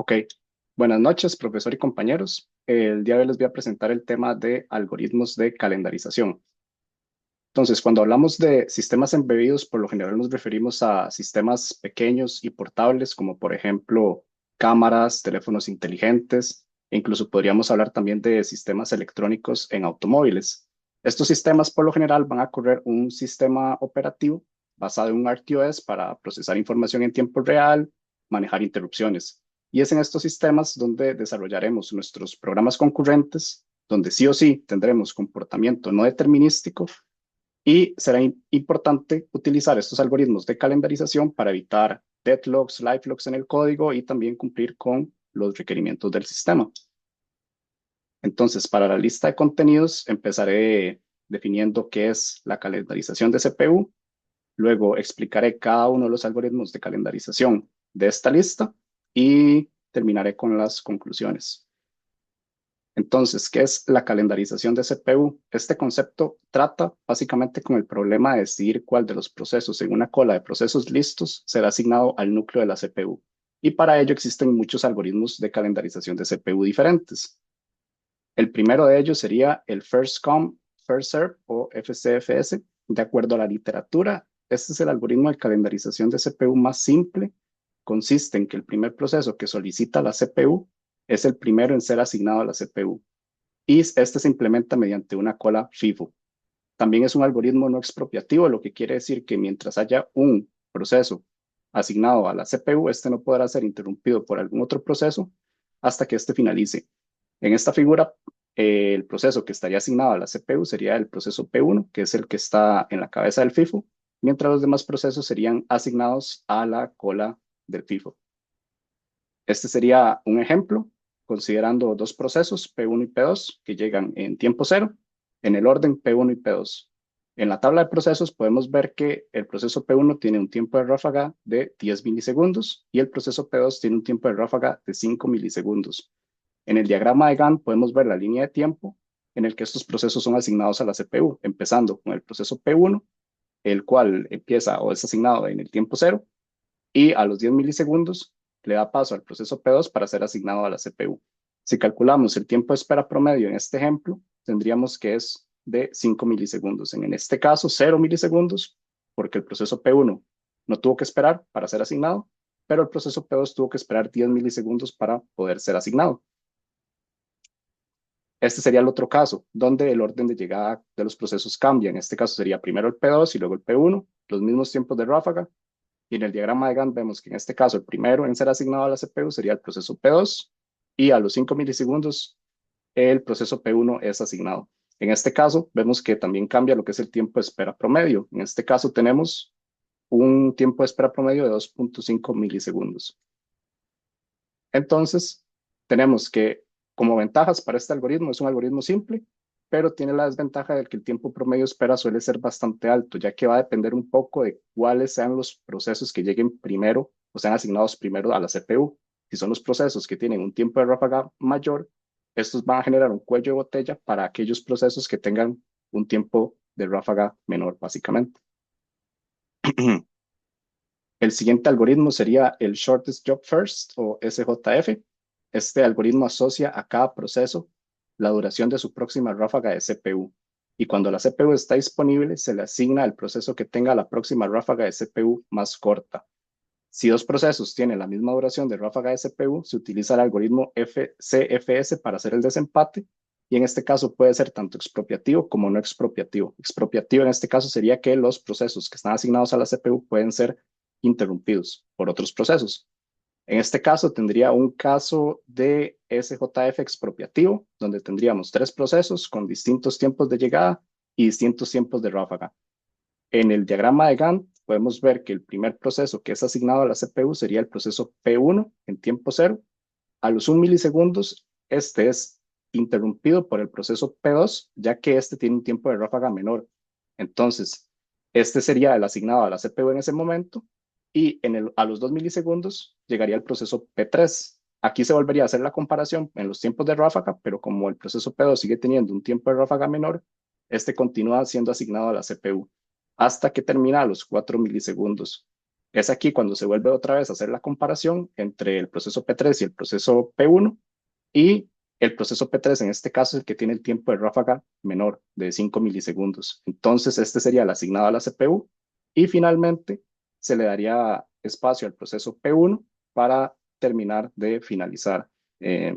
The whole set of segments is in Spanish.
Ok, buenas noches, profesor y compañeros. El día de hoy les voy a presentar el tema de algoritmos de calendarización. Entonces, cuando hablamos de sistemas embebidos, por lo general nos referimos a sistemas pequeños y portables, como por ejemplo cámaras, teléfonos inteligentes, e incluso podríamos hablar también de sistemas electrónicos en automóviles. Estos sistemas, por lo general, van a correr un sistema operativo basado en un RTOS para procesar información en tiempo real, manejar interrupciones. Y es en estos sistemas donde desarrollaremos nuestros programas concurrentes, donde sí o sí tendremos comportamiento no determinístico y será importante utilizar estos algoritmos de calendarización para evitar deadlocks, lifelocks en el código y también cumplir con los requerimientos del sistema. Entonces, para la lista de contenidos, empezaré definiendo qué es la calendarización de CPU. Luego explicaré cada uno de los algoritmos de calendarización de esta lista y terminaré con las conclusiones. Entonces, ¿qué es la calendarización de CPU? Este concepto trata básicamente con el problema de decidir cuál de los procesos en una cola de procesos listos será asignado al núcleo de la CPU. Y para ello existen muchos algoritmos de calendarización de CPU diferentes. El primero de ellos sería el First Come, First Serve o FCFS. De acuerdo a la literatura, este es el algoritmo de calendarización de CPU más simple. Consiste en que el primer proceso que solicita la CPU es el primero en ser asignado a la CPU y este se implementa mediante una cola FIFO. También es un algoritmo no expropiativo, lo que quiere decir que mientras haya un proceso asignado a la CPU, este no podrá ser interrumpido por algún otro proceso hasta que este finalice. En esta figura, el proceso que estaría asignado a la CPU sería el proceso P1, que es el que está en la cabeza del FIFO, mientras los demás procesos serían asignados a la cola del FIFO. Este sería un ejemplo, considerando dos procesos, P1 y P2, que llegan en tiempo cero, en el orden P1 y P2. En la tabla de procesos podemos ver que el proceso P1 tiene un tiempo de ráfaga de 10 milisegundos y el proceso P2 tiene un tiempo de ráfaga de 5 milisegundos. En el diagrama de Gantt podemos ver la línea de tiempo en el que estos procesos son asignados a la CPU, empezando con el proceso P1, el cual empieza o es asignado en el tiempo cero, y a los 10 milisegundos le da paso al proceso P2 para ser asignado a la CPU. Si calculamos el tiempo de espera promedio en este ejemplo, tendríamos que es de 5 milisegundos. En este caso, 0 milisegundos, porque el proceso P1 no tuvo que esperar para ser asignado, pero el proceso P2 tuvo que esperar 10 milisegundos para poder ser asignado. Este sería el otro caso, donde el orden de llegada de los procesos cambia. En este caso sería primero el P2 y luego el P1, los mismos tiempos de ráfaga, y en el diagrama de Gantt vemos que en este caso el primero en ser asignado a la CPU sería el proceso P2 y a los 5 milisegundos el proceso P1 es asignado. En este caso vemos que también cambia lo que es el tiempo de espera promedio. En este caso tenemos un tiempo de espera promedio de 2.5 milisegundos. Entonces tenemos que como ventajas para este algoritmo es un algoritmo simple, pero tiene la desventaja de que el tiempo promedio de espera suele ser bastante alto, ya que va a depender un poco de cuáles sean los procesos que lleguen primero o sean asignados primero a la CPU. Si son los procesos que tienen un tiempo de ráfaga mayor, estos van a generar un cuello de botella para aquellos procesos que tengan un tiempo de ráfaga menor, básicamente. El siguiente algoritmo sería el Shortest Job First o SJF. Este algoritmo asocia a cada proceso la duración de su próxima ráfaga de CPU. Y cuando la CPU está disponible, se le asigna al proceso que tenga la próxima ráfaga de CPU más corta. Si dos procesos tienen la misma duración de ráfaga de CPU, se utiliza el algoritmo FCFS para hacer el desempate. Y en este caso puede ser tanto expropiativo como no expropiativo. Expropiativo en este caso sería que los procesos que están asignados a la CPU pueden ser interrumpidos por otros procesos. En este caso tendría un caso de SJF expropiativo, donde tendríamos tres procesos con distintos tiempos de llegada y distintos tiempos de ráfaga. En el diagrama de Gantt podemos ver que el primer proceso que es asignado a la CPU sería el proceso P1 en tiempo cero. A los 1 milisegundos, este es interrumpido por el proceso P2, ya que este tiene un tiempo de ráfaga menor. Entonces, este sería el asignado a la CPU en ese momento y a los 2 milisegundos llegaría el proceso P3. Aquí se volvería a hacer la comparación en los tiempos de ráfaga, pero como el proceso P2 sigue teniendo un tiempo de ráfaga menor, este continúa siendo asignado a la CPU hasta que termina a los 4 milisegundos. Es aquí cuando se vuelve otra vez a hacer la comparación entre el proceso P3 y el proceso P1, y el proceso P3 en este caso es el que tiene el tiempo de ráfaga menor de 5 milisegundos. Entonces, este sería el asignado a la CPU, y finalmente se le daría espacio al proceso P1 para terminar de finalizar eh,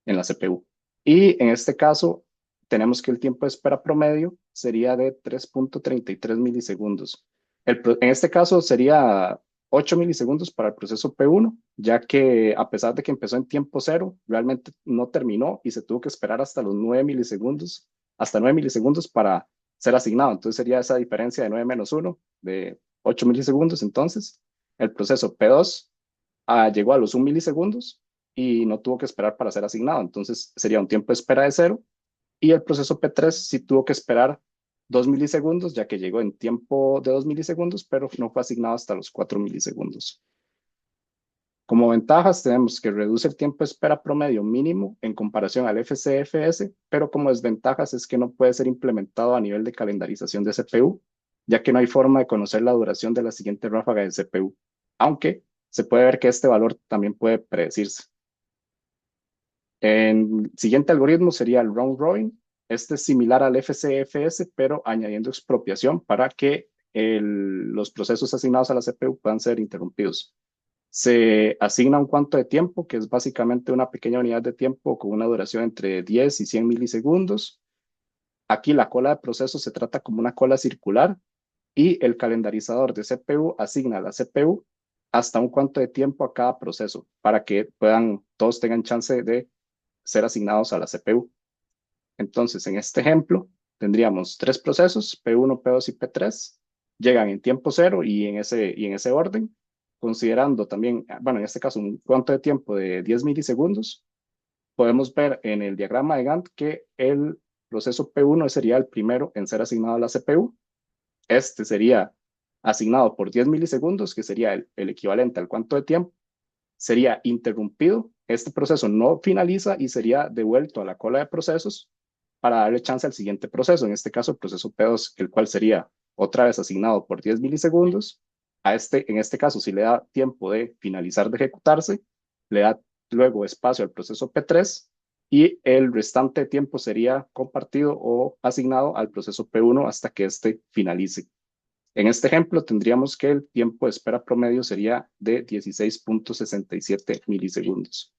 en la CPU. Y en este caso, tenemos que el tiempo de espera promedio sería de 3.33 milisegundos. En este caso sería 8 milisegundos para el proceso P1, ya que a pesar de que empezó en tiempo cero, realmente no terminó y se tuvo que esperar hasta los 9 milisegundos, hasta 9 milisegundos para ser asignado. Entonces sería esa diferencia de 9 menos 1, de 8 milisegundos. Entonces, el proceso P2 llegó a los 1 milisegundos y no tuvo que esperar para ser asignado. Entonces sería un tiempo de espera de cero, y el proceso P3 sí tuvo que esperar 2 milisegundos, ya que llegó en tiempo de 2 milisegundos, pero no fue asignado hasta los 4 milisegundos. Como ventajas tenemos que reduce el tiempo de espera promedio mínimo en comparación al FCFS, pero como desventajas es que no puede ser implementado a nivel de calendarización de CPU, ya que no hay forma de conocer la duración de la siguiente ráfaga de CPU, aunque se puede ver que este valor también puede predecirse. El siguiente algoritmo sería el round robin. Este es similar al FCFS, pero añadiendo expropiación para que los procesos asignados a la CPU puedan ser interrumpidos. Se asigna un cuanto de tiempo, que es básicamente una pequeña unidad de tiempo con una duración entre 10 y 100 milisegundos. Aquí la cola de procesos se trata como una cola circular, y el calendarizador de CPU asigna a la CPU hasta un cuanto de tiempo a cada proceso para que todos tengan chance de ser asignados a la CPU. Entonces, en este ejemplo, tendríamos tres procesos, P1, P2 y P3, llegan en tiempo cero y en ese orden, considerando también, bueno, en este caso, un cuanto de tiempo de 10 milisegundos. Podemos ver en el diagrama de Gantt que el proceso P1 sería el primero en ser asignado a la CPU. Este sería asignado por 10 milisegundos, que sería el equivalente al cuanto de tiempo. Sería interrumpido, este proceso no finaliza y sería devuelto a la cola de procesos para darle chance al siguiente proceso, en este caso el proceso P2, el cual sería otra vez asignado por 10 milisegundos. En este caso, si le da tiempo de finalizar de ejecutarse, le da luego espacio al proceso P3, y el restante tiempo sería compartido o asignado al proceso P1 hasta que éste finalice. En este ejemplo, tendríamos que el tiempo de espera promedio sería de 16.67 milisegundos.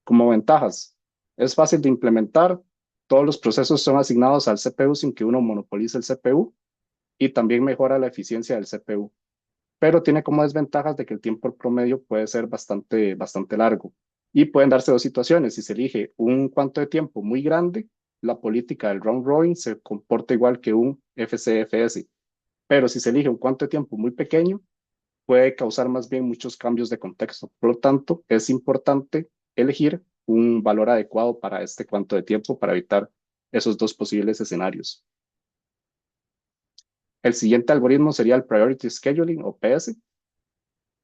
Como ventajas, es fácil de implementar, todos los procesos son asignados al CPU sin que uno monopolice el CPU, y también mejora la eficiencia del CPU, pero tiene como desventajas de que el tiempo promedio puede ser bastante largo, y pueden darse dos situaciones. Si se elige un cuanto de tiempo muy grande, la política del round robin se comporta igual que un FCFS, pero si se elige un cuanto de tiempo muy pequeño, puede causar más bien muchos cambios de contexto. Por lo tanto, es importante elegir un valor adecuado para este cuanto de tiempo para evitar esos dos posibles escenarios. El siguiente algoritmo sería el Priority Scheduling o PS.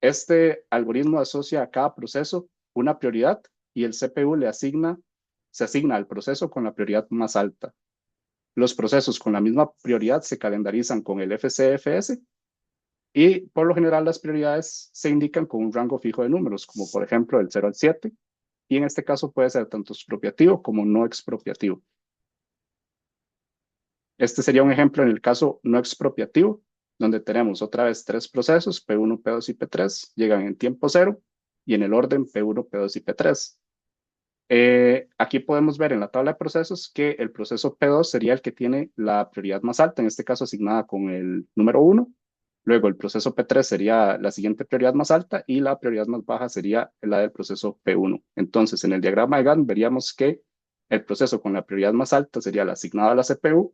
Este algoritmo asocia a cada proceso una prioridad, y el CPU se asigna al proceso con la prioridad más alta. Los procesos con la misma prioridad se calendarizan con el FCFS, y por lo general las prioridades se indican con un rango fijo de números, como por ejemplo el 0 al 7, y en este caso puede ser tanto expropiativo como no expropiativo. Este sería un ejemplo en el caso no expropiativo, donde tenemos otra vez tres procesos, P1, P2 y P3, llegan en tiempo cero y en el orden P1, P2 y P3. Aquí podemos ver en la tabla de procesos que el proceso P2 sería el que tiene la prioridad más alta, en este caso asignada con el número 1. Luego el proceso P3 sería la siguiente prioridad más alta, y la prioridad más baja sería la del proceso P1. Entonces, en el diagrama de Gantt veríamos que el proceso con la prioridad más alta sería el asignado a la CPU,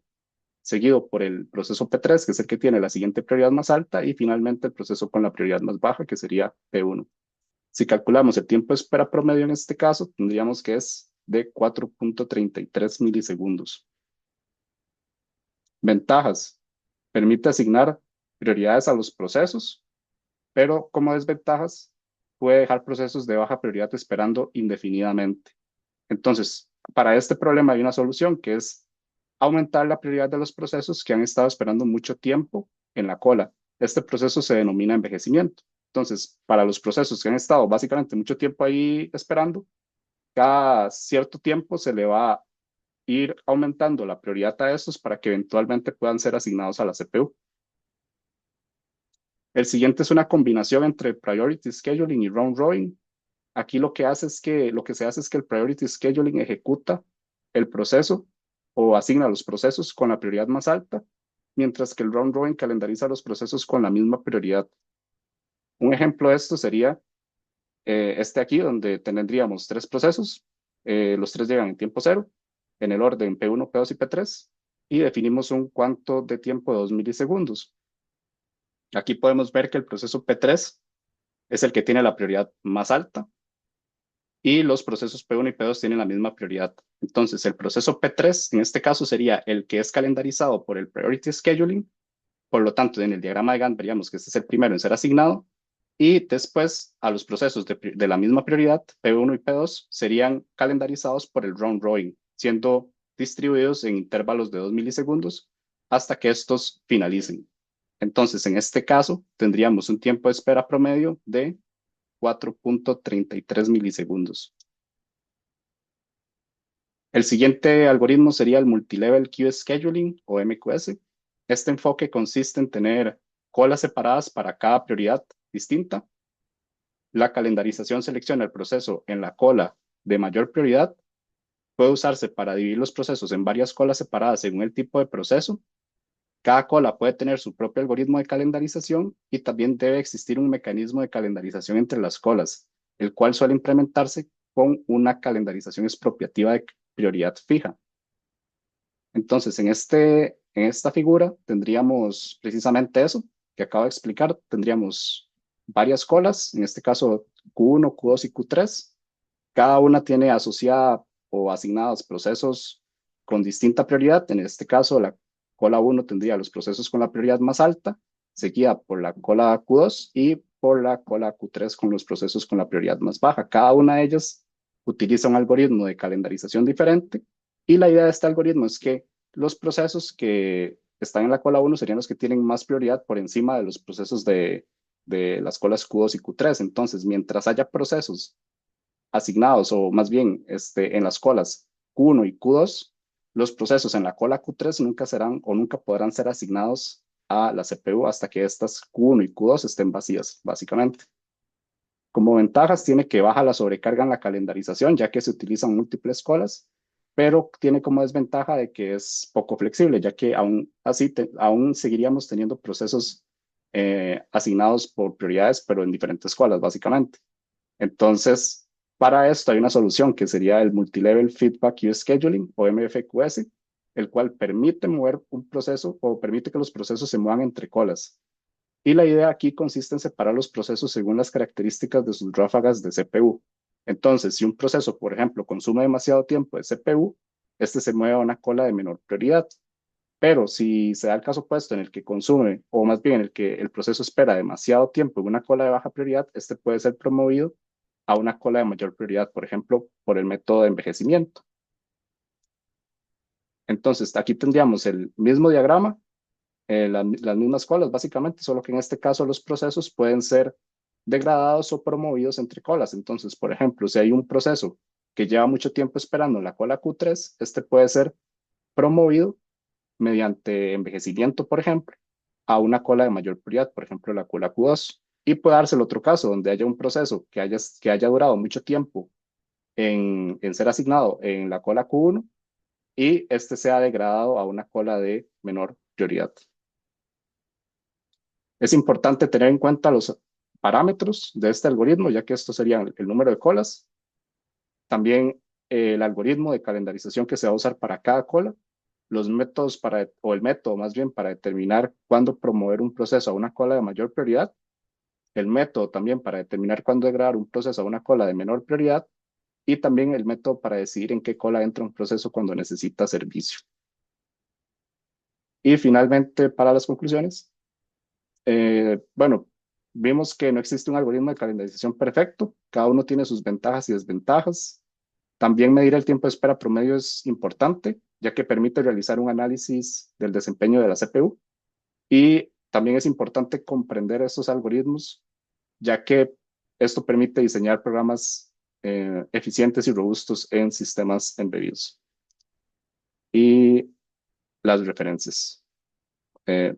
seguido por el proceso P3, que es el que tiene la siguiente prioridad más alta, y finalmente el proceso con la prioridad más baja, que sería P1. Si calculamos el tiempo de espera promedio en este caso, tendríamos que es de 4.33 milisegundos. Ventajas: permite asignar prioridades a los procesos, pero como desventajas, puede dejar procesos de baja prioridad esperando indefinidamente. Entonces, para este problema hay una solución, que es aumentar la prioridad de los procesos que han estado esperando mucho tiempo en la cola. este proceso se denomina envejecimiento. Entonces, para los procesos que han estado básicamente mucho tiempo ahí esperando, cada cierto tiempo se le va a ir aumentando la prioridad a estos para que eventualmente puedan ser asignados a la CPU. El siguiente es una combinación entre Priority Scheduling y Round Robin. Aquí lo que se hace es que el Priority Scheduling ejecuta el proceso o asigna los procesos con la prioridad más alta, mientras que el Round Robin calendariza los procesos con la misma prioridad. Un ejemplo de esto sería este aquí, donde tendríamos tres procesos. Los tres llegan en tiempo cero, en el orden P1, P2 y P3, y definimos un cuanto de tiempo de 2 milisegundos. Aquí podemos ver que el proceso P3 es el que tiene la prioridad más alta y los procesos P1 y P2 tienen la misma prioridad. Entonces, el proceso P3 en este caso sería el que es calendarizado por el Priority Scheduling. Por lo tanto, en el diagrama de Gantt veríamos que este es el primero en ser asignado y después a los procesos de la misma prioridad, P1 y P2, serían calendarizados por el round robin, siendo distribuidos en intervalos de 2 milisegundos hasta que estos finalicen. Entonces, en este caso, tendríamos un tiempo de espera promedio de 4.33 milisegundos. El siguiente algoritmo sería el Multilevel Queue Scheduling o MQS. Este enfoque consiste en tener colas separadas para cada prioridad distinta. La calendarización selecciona el proceso en la cola de mayor prioridad. Puede usarse para dividir los procesos en varias colas separadas según el tipo de proceso. Cada cola puede tener su propio algoritmo de calendarización y también debe existir un mecanismo de calendarización entre las colas, el cual suele implementarse con una calendarización expropiativa de prioridad fija. Entonces, en esta figura tendríamos precisamente eso que acabo de explicar. Tendríamos varias colas, en este caso Q1, Q2 y Q3. Cada una tiene asociada o asignados procesos con distinta prioridad. En este caso, la cola 1 tendría los procesos con la prioridad más alta, seguida por la cola Q2 y por la cola Q3 con los procesos con la prioridad más baja. Cada una de ellas utiliza un algoritmo de calendarización diferente y la idea de este algoritmo es que los procesos que están en la cola 1 serían los que tienen más prioridad por encima de los procesos de las colas Q2 y Q3. Entonces, mientras haya procesos asignados, o más bien en las colas Q1 y Q2, los procesos en la cola Q3 nunca serán o nunca podrán ser asignados a la CPU hasta que estas Q1 y Q2 estén vacías, básicamente. Como ventajas, tiene que baja la sobrecarga en la calendarización, ya que se utilizan múltiples colas, pero tiene como desventaja de que es poco flexible, ya que aún así aún seguiríamos teniendo procesos asignados por prioridades, pero en diferentes colas, básicamente. Entonces, para esto hay una solución que sería el Multilevel Feedback Queue Scheduling o MFQS, el cual permite mover un proceso o permite que los procesos se muevan entre colas. Y la idea aquí consiste en separar los procesos según las características de sus ráfagas de CPU. Entonces, si un proceso, por ejemplo, consume demasiado tiempo de CPU, este se mueve a una cola de menor prioridad. Pero si se da el caso opuesto en el que consume, o más bien en el que el proceso espera demasiado tiempo en una cola de baja prioridad, este puede ser promovido a una cola de mayor prioridad, por ejemplo, por el método de envejecimiento. Entonces, aquí tendríamos el mismo diagrama, las mismas colas, básicamente, solo que en este caso los procesos pueden ser degradados o promovidos entre colas. Entonces, por ejemplo, si hay un proceso que lleva mucho tiempo esperando en la cola Q3, este puede ser promovido mediante envejecimiento, por ejemplo, a una cola de mayor prioridad, por ejemplo, la cola Q2. Y puede darse el otro caso, donde haya un proceso que haya durado mucho tiempo en ser asignado en la cola Q1 y este sea degradado a una cola de menor prioridad. Es importante tener en cuenta los parámetros de este algoritmo, ya que estos serían el número de colas, también el algoritmo de calendarización que se va a usar para cada cola, los métodos o el método más bien para determinar cuándo promover un proceso a una cola de mayor prioridad, el método también para determinar cuándo degradar un proceso a una cola de menor prioridad y también el método para decidir en qué cola entra un proceso cuando necesita servicio. Y finalmente, para las conclusiones, bueno, vimos que no existe un algoritmo de calendarización perfecto, cada uno tiene sus ventajas y desventajas. También medir el tiempo de espera promedio es importante, ya que permite realizar un análisis del desempeño de la CPU. Y también es importante comprender estos algoritmos, ya que esto permite diseñar programas eficientes y robustos en sistemas embebidos. Y las referencias.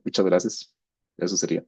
Muchas gracias. Eso sería.